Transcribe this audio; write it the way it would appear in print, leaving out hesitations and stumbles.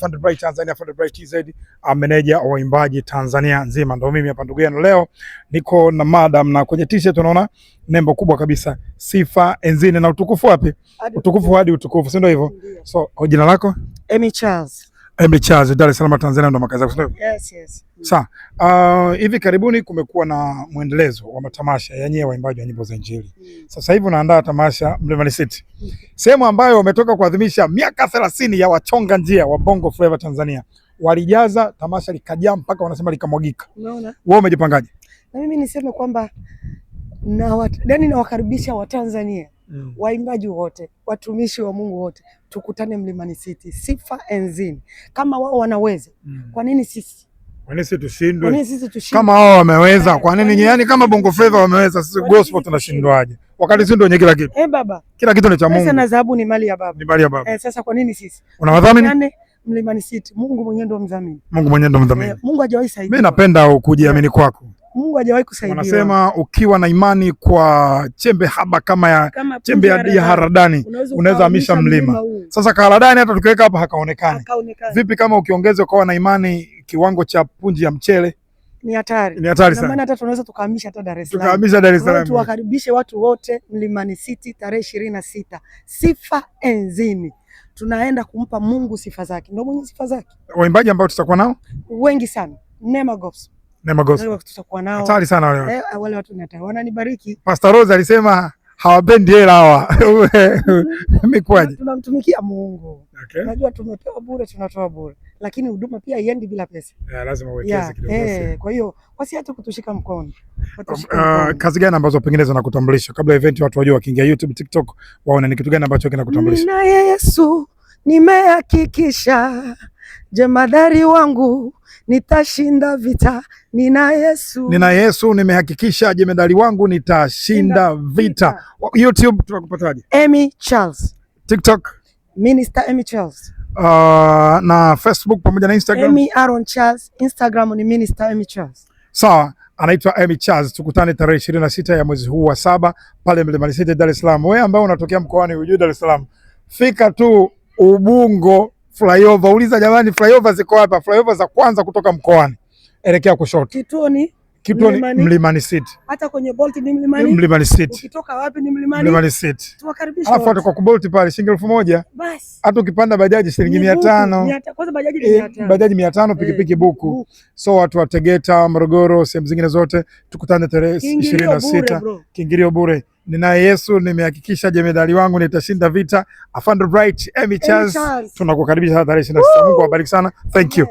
Afande Bright Tanzania, Afande Bright TZ, meneja wa waimbaji Tanzania nzima. Ndio mimi hapa ndugu yenu. Leo niko na madam na kwenye t-shirt unaona nembo kubwa kabisa, sifa enzini na utukufu wapi? Utukufu hadi utukufu, si ndio hivyo? So, jina lako? Amy Charles. Amy Charles, Dar es Salaam Tanzania ndo makazi yako, sio? Yes. Sawa. Hivi karibuni kumekuwa na mwendelezo wa matamasha yenyewe waimbaji wa nyimbo za Injili. Sasa hivi unaandaa tamasha Mlimani City. Sehemu ambayo wametoka kuadhimisha miaka 30 ya wachonga njia wa Bongo Flava Tanzania. Walijaza tamasha likajaa mpaka wanasema likamwagika. Unaona? Wewe umejipangaje? Na mimi niseme kwamba nawakaribisha Watanzania, waimbaji wote, watumishi wa Mungu wote, tukutane Mlimani City. Sifa enzini. Kama wao wanaweza, kwa nini sisi? Kwa nini sisi tushindwe? Kwa nini sisi tushindwe? Kama wao wameweza, kwa nini yani kama Bongo Flava wameweza, sisi gospel tunashindwaje? Wakati sisi ndio wenye kila kitu. Baba. Kila kitu ni cha Mungu. Pesa na dhahabu ni mali ya Baba. Ni mali ya Baba. Sasa kwa nini sisi? Unawadhamini? Mlimani City. Mungu mwenyewe ndio mdhamini. Mungu mwenyewe ndio mdhamini. Mungu hajawahi saidia. Mimi napenda kujiamini kwako. Mungu hajawahi kusaidia. Wanasema ukiwa na imani kwa chembe haba kama chembe ya haradani unaweza hamisha mlima. Sasa haradani hata tukiweka hapa hakaonekani. Vipi kama ukiongeza ukawa na imani kiwango cha punji ya mchele? Ni hatari. Ni hatari sana. Maana hata tunaweza tukahamisha hata Dar es Salaam. Tukahamisha Dar es Salaam. Tuwakaribishe watu wote Mlimani City tarehe 26. Sifa enzini. Tunaenda kumpa Mungu sifa zake. Ndio mwenye sifa zake. Waimbaji ambao tutakuwa nao wengi sana. Neema Gospel. Neema Gospel. Tutakuwa nao. Hatari sana wale. Wale watu ni hatari. Wananibariki. Pastor Rose alisema hawapendi hela hawa. Imekwaje? Tunamtumikia Mungu. Okay. Unajua tumepewa bure, tunatoa bure. Lakini huduma pia haiendi bila pesa. Lazima uwekeze kidogo. Kwa hiyo wasiache kutushika mkono. Kazi gani ambazo pengine zinakutambulisha kabla event watu wajue wakiingia YouTube, TikTok waone ni kitu gani ambacho kinakutambulisha? Nina Yesu nimehakikisha, jemadari wangu nitashinda vita. Nina Yesu nimehakikisha, jemadari wangu nitashinda vita. YouTube tunakupataje? Amy Charles. TikTok Minister Amy Charles. Na Facebook pamoja na Instagram Amy Aaron Charles. Instagram ni Minister Amy Charles. Sawa, anaitwa Amy Charles. Tukutane tarehe 26 ya mwezi huu wa 7 pale Mlimani City, Dar es Salaam. Wewe ambao unatokea mkoani ujue Dar es Salaam, fika tu Ubungo flyover, uliza jamani flyover ziko wapi? Flyover za kwanza kutoka mkoani elekea kushoto. Kituo ni Mlimani City. Hata kwenye Bolt ni Mlimani City. Ukitoka wapi ni Mlimani City. Tuwakaribisha. Alafu kwa Bolt pale shilingi 1000. Basi. Hata ukipanda bajaji shilingi 500. Kwanza bajaji ni 500. Bajaji 500, pikipiki buku. So watu wa Tegeta, Morogoro, sehemu zingine zote tukutane tarehe 26. Kiingilio bure. Nina Yesu nimehakikisha, jemedali wangu nitashinda vita. Afande Bright, Amy Charles. Tunakukaribisha tarehe 26. Mungu awabariki sana. Thank you.